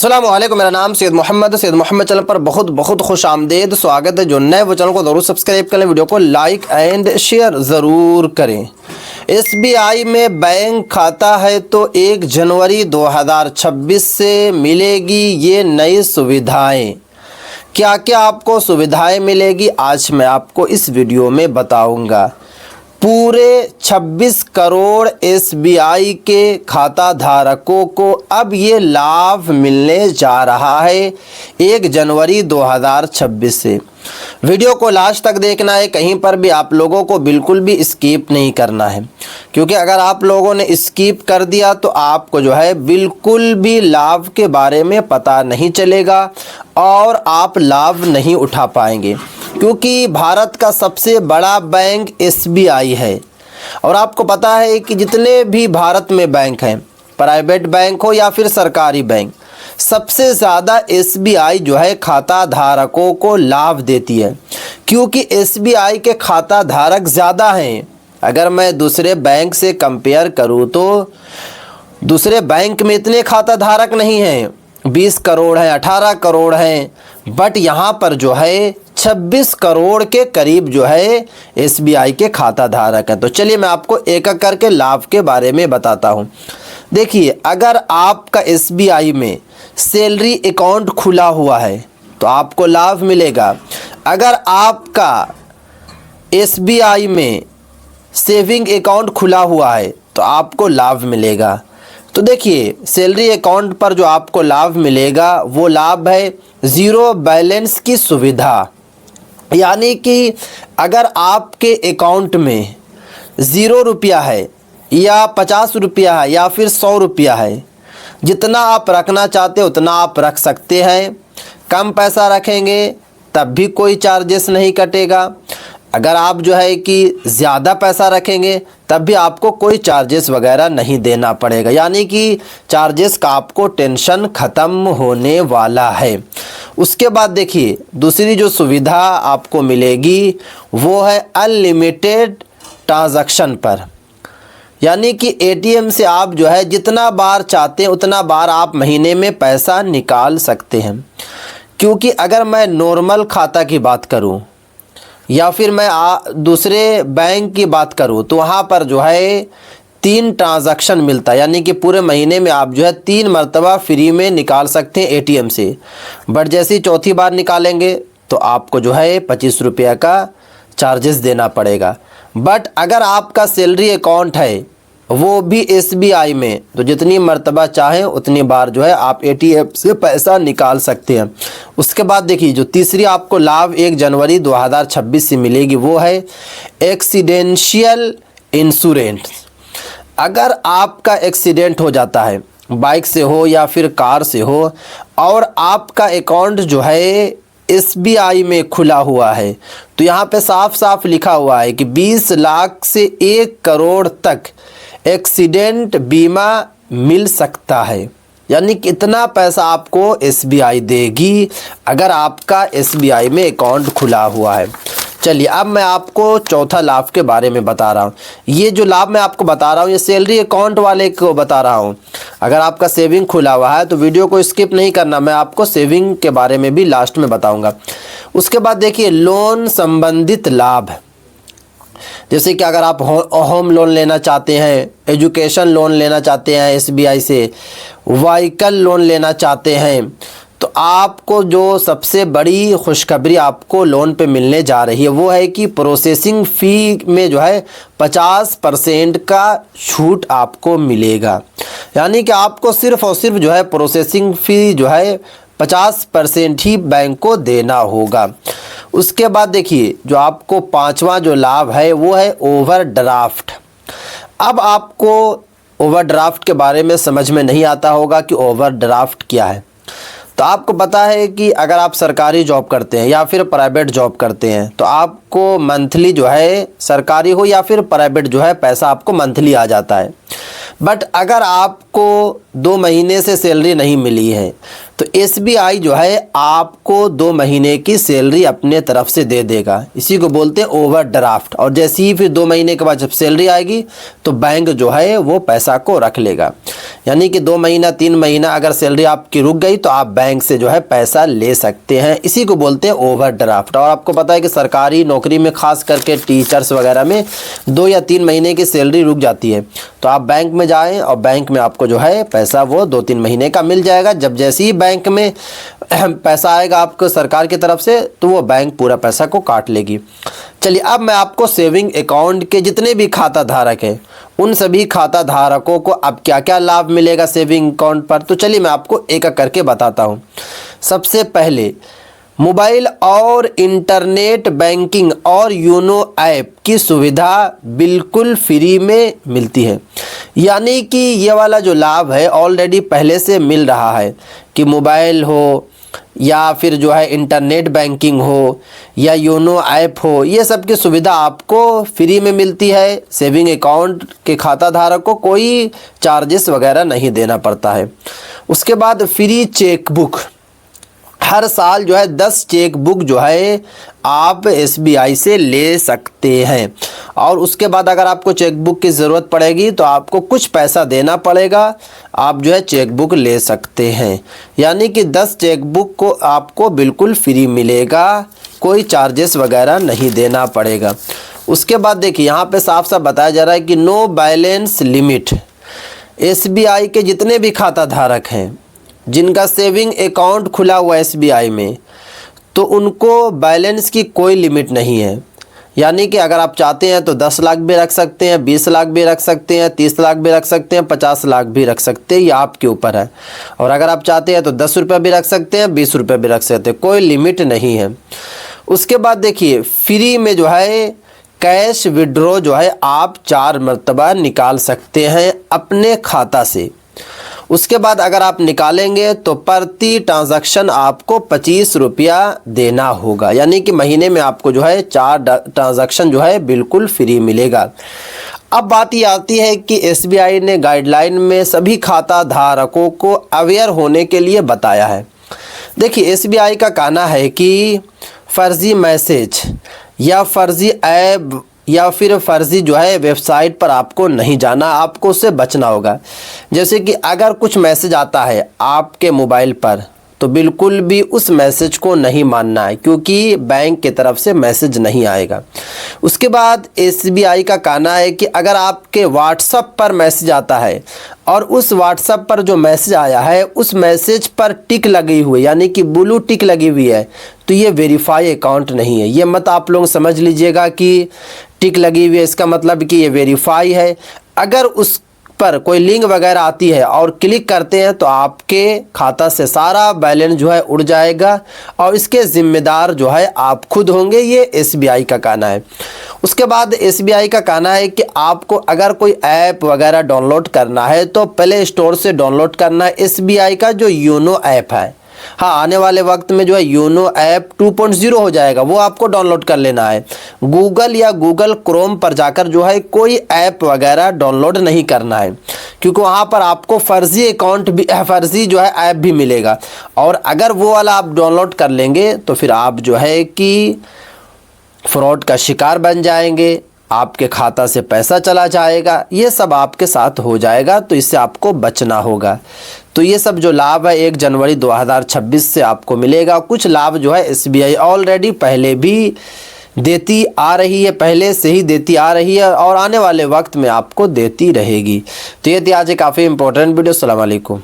अस्सलाम वालेकुम। मेरा नाम सैयद मोहम्मद चैनल पर बहुत बहुत खुश आमदेद स्वागत है। जो नए वो चैनल को ज़रूर सब्सक्राइब करें, वीडियो को लाइक एंड शेयर ज़रूर करें। SBI में बैंक खाता है तो 1 जनवरी 2026 से मिलेगी ये नई सुविधाएं। क्या क्या आपको सुविधाएं मिलेगी आज मैं आपको इस वीडियो में बताऊंगा। पूरे 26 करोड़ SBI के खाता धारकों को अब ये लाभ मिलने जा रहा है 1 जनवरी 2026 से। वीडियो को लास्ट तक देखना है, कहीं पर भी आप लोगों को बिल्कुल भी स्किप नहीं करना है, क्योंकि अगर आप लोगों ने स्किप कर दिया तो आपको जो है बिल्कुल भी लाभ के बारे में पता नहीं चलेगा और आप लाभ नहीं उठा पाएंगे, क्योंकि भारत का सबसे बड़ा बैंक SBI है। और आपको पता है कि जितने भी भारत में बैंक हैं, प्राइवेट बैंक हो या फिर सरकारी बैंक, सबसे ज़्यादा SBI जो है खाता धारकों को लाभ देती है, क्योंकि SBI के खाता धारक ज़्यादा हैं। अगर मैं दूसरे बैंक से कंपेयर करूं तो दूसरे बैंक में इतने खाता धारक नहीं हैं, 20 करोड़ हैं, 18 करोड़ हैं, बट यहाँ पर जो है 26 करोड़ के करीब जो है SBI के खाता धारक हैं। तो चलिए मैं आपको एक एक करके लाभ के बारे में बताता हूँ। देखिए, अगर आपका SBI में सैलरी अकाउंट खुला हुआ है तो आपको लाभ मिलेगा। अगर आपका SBI में सेविंग अकाउंट खुला हुआ है तो आपको लाभ मिलेगा। तो देखिए, सैलरी अकाउंट पर जो आपको लाभ मिलेगा वो लाभ है ज़ीरो बैलेंस की सुविधा। यानी कि अगर आपके अकाउंट में 0 रुपया है या 50 रुपया है या फिर 100 रुपया है, जितना आप रखना चाहते हो उतना आप रख सकते हैं। कम पैसा रखेंगे तब भी कोई चार्जेस नहीं कटेगा। अगर आप जो है कि ज़्यादा पैसा रखेंगे तब भी आपको कोई चार्जेस वगैरह नहीं देना पड़ेगा। यानी कि चार्जेस का आपको टेंशन ख़त्म होने वाला है। उसके बाद देखिए, दूसरी जो सुविधा आपको मिलेगी वो है अनलिमिटेड ट्रांजैक्शन पर। यानी कि ATM से आप जो है जितना बार चाहते हैं उतना बार आप महीने में पैसा निकाल सकते हैं। क्योंकि अगर मैं नॉर्मल खाता की बात करूं या फिर मैं दूसरे बैंक की बात करूं तो वहाँ पर जो है 3 ट्रांजैक्शन मिलता है। यानी कि पूरे महीने में आप जो है 3 मरतबा फ्री में निकाल सकते हैं ATM से। बट जैसे ही चौथी बार निकालेंगे तो आपको जो है 25 रुपया का चार्जेस देना पड़ेगा। बट अगर आपका सैलरी अकाउंट है वो भी SBI में, तो जितनी मरतबा चाहें उतनी बार जो है आप ATM से पैसा निकाल सकते हैं। उसके बाद देखिए, जो तीसरी आपको लाभ 1 जनवरी 2026 से मिलेगी वो है एक्सीडेंशियल इंश्योरेंस। अगर आपका एक्सीडेंट हो जाता है, बाइक से हो या फिर कार से हो, और आपका अकाउंट जो है SBI में खुला हुआ है, तो यहाँ पे साफ साफ लिखा हुआ है कि 20 लाख से 1 करोड़ तक एक्सीडेंट बीमा मिल सकता है। यानी कि इतना पैसा आपको SBI देगी अगर आपका SBI में अकाउंट खुला हुआ है। चलिए, अब मैं आपको चौथा लाभ के बारे में बता रहा हूँ। ये जो लाभ मैं आपको बता रहा हूँ ये सैलरी अकाउंट वाले को बता रहा हूँ। अगर आपका सेविंग खुला हुआ है तो वीडियो को स्किप नहीं करना, मैं आपको सेविंग के बारे में भी लास्ट में बताऊँगा। उसके बाद देखिए, लोन संबंधित लाभ, जैसे कि अगर आप होम लोन लेना चाहते हैं, एजुकेशन लोन लेना चाहते हैं SBI से, व्हीकल लोन लेना चाहते हैं, तो आपको जो सबसे बड़ी खुशखबरी आपको लोन पे मिलने जा रही है वो है कि प्रोसेसिंग फ़ी में जो है 50% का छूट आपको मिलेगा। यानी कि आपको सिर्फ़ और सिर्फ जो है प्रोसेसिंग फ़ी जो है 50% ही बैंक को देना होगा। उसके बाद देखिए, जो आपको पांचवा जो लाभ है वो है ओवरड्राफ्ट। अब आपको ओवरड्राफ्ट के बारे में समझ में नहीं आता होगा कि ओवरड्राफ्ट क्या है। तो आपको पता है कि अगर आप सरकारी जॉब करते हैं या फिर प्राइवेट जॉब करते हैं तो आपको मंथली जो है, सरकारी हो या फिर प्राइवेट जो है, पैसा आपको मंथली आ जाता है। बट अगर आपको आपको 2 महीने से सैलरी नहीं मिली है तो एसबीआई जो है आपको 2 महीने की सैलरी अपने तरफ से दे देगा। इसी को बोलते हैं ओवरड्राफ्ट। और जैसे ही फिर 2 महीने के बाद जब सैलरी आएगी तो बैंक जो है वो पैसा को रख लेगा। यानी कि 2 महीना 3 महीना अगर सैलरी आपकी रुक गई तो आप बैंक से जो है पैसा ले सकते हैं। इसी को बोलते हैं ओवरड्राफ्ट। और आपको पता है कि सरकारी नौकरी में खास करके टीचर्स वगैरह में 2 या 3 महीने की सैलरी रुक जाती है तो आप बैंक में जाएं और बैंक में आपको जो है पैसा वो 2-3 महीने का मिल जाएगा। जब जैसे ही बैंक में पैसा आएगा आपको सरकार की तरफ से तो वो बैंक पूरा पैसा को काट लेगी। चलिए अब मैं आपको सेविंग अकाउंट के जितने भी खाता धारक हैं उन सभी खाता धारकों को अब क्या क्या लाभ मिलेगा सेविंग अकाउंट पर, तो चलिए मैं आपको एक एक करके बताता हूँ। सबसे पहले मोबाइल और इंटरनेट बैंकिंग और यूनो ऐप की सुविधा बिल्कुल फ्री में मिलती है। यानी कि ये वाला जो लाभ है ऑलरेडी पहले से मिल रहा है कि मोबाइल हो या फिर जो है इंटरनेट बैंकिंग हो या यूनो ऐप हो, ये सब की सुविधा आपको फ्री में मिलती है। सेविंग अकाउंट के खाता धारक को कोई चार्जेस वगैरह नहीं देना पड़ता है। उसके बाद फ्री चेकबुक, हर साल जो है 10 चेकबुक जो है आप एसबीआई से ले सकते हैं। और उसके बाद अगर आपको चेकबुक की ज़रूरत पड़ेगी तो आपको कुछ पैसा देना पड़ेगा, आप जो है चेकबुक ले सकते हैं। यानी कि 10 चेकबुक को आपको बिल्कुल फ्री मिलेगा, कोई चार्जेस वगैरह नहीं देना पड़ेगा। उसके बाद देखिए यहाँ पे साफ साफ बताया जा रहा है कि नो बैलेंस लिमिट। एसबीआई के जितने भी खाता धारक हैं जिनका सेविंग अकाउंट खुला हुआ है एसबीआई में तो उनको बैलेंस की कोई लिमिट नहीं है। यानी कि अगर आप चाहते हैं तो 10 लाख भी रख सकते हैं, 20 लाख भी रख सकते हैं, 30 लाख भी रख सकते हैं, 50 लाख भी रख सकते हैं, ये आपके ऊपर है। और अगर आप चाहते हैं तो 10 रुपये भी रख सकते हैं, 20 रुपये भी रख सकते हैं, कोई लिमिट नहीं है। उसके बाद देखिए फ्री में जो है कैश विड्रॉ जो है आप 4 मरतबा निकाल सकते हैं अपने खाता से। उसके बाद अगर आप निकालेंगे तो प्रति ट्रांजैक्शन आपको 25 रुपया देना होगा। यानी कि महीने में आपको जो है 4 ट्रांजैक्शन जो है बिल्कुल फ्री मिलेगा। अब बात ये आती है कि एसबीआई ने गाइडलाइन में सभी खाता धारकों को अवेयर होने के लिए बताया है। देखिए एसबीआई का कहना है कि फर्जी मैसेज या फर्जी ऐप या फिर फर्जी जो है वेबसाइट पर आपको नहीं जाना, आपको उससे बचना होगा। जैसे कि अगर कुछ मैसेज आता है आपके मोबाइल पर तो बिल्कुल भी उस मैसेज को नहीं मानना है क्योंकि बैंक की तरफ से मैसेज नहीं आएगा। उसके बाद एसबीआई का कहना है कि अगर आपके व्हाट्सएप पर मैसेज आता है और उस व्हाट्सएप पर जो मैसेज आया है उस मैसेज पर टिक लगी हुई यानी कि ब्लू टिक लगी हुई है तो ये वेरीफाई अकाउंट नहीं है। ये मत आप लोग समझ लीजिएगा कि टिक लगी हुई है इसका मतलब कि ये वेरीफाई है। अगर उस पर कोई लिंक वगैरह आती है और क्लिक करते हैं तो आपके खाता से सारा बैलेंस जो है उड़ जाएगा और इसके ज़िम्मेदार जो है आप खुद होंगे, ये एसबीआई का कहना है। उसके बाद एसबीआई का कहना है कि आपको अगर कोई ऐप वगैरह डाउनलोड करना है तो प्ले स्टोर से डाउनलोड करना है एसबीआई का जो यूनो ऐप है। हाँ, आने वाले वक्त में जो है यूनो ऐप 2.0 हो जाएगा, वो आपको डाउनलोड कर लेना है। गूगल या गूगल क्रोम पर जाकर जो है कोई ऐप वगैरह डाउनलोड नहीं करना है क्योंकि वहाँ पर आपको फर्जी अकाउंट भी फर्जी जो है ऐप भी मिलेगा और अगर वो वाला आप डाउनलोड कर लेंगे तो फिर आप जो है कि फ्रॉड का शिकार बन जाएंगे, आपके खाता से पैसा चला जाएगा, ये सब आपके साथ हो जाएगा। तो इससे आपको बचना होगा। तो ये सब जो लाभ है 1 जनवरी 2026 से आपको मिलेगा। कुछ लाभ जो है एसबीआई ऑलरेडी पहले भी देती आ रही है, पहले से ही देती आ रही है और आने वाले वक्त में आपको देती रहेगी। तो ये थी आज काफ़ी इंपॉर्टेंट वीडियो। अस्सलाम वालेकुम।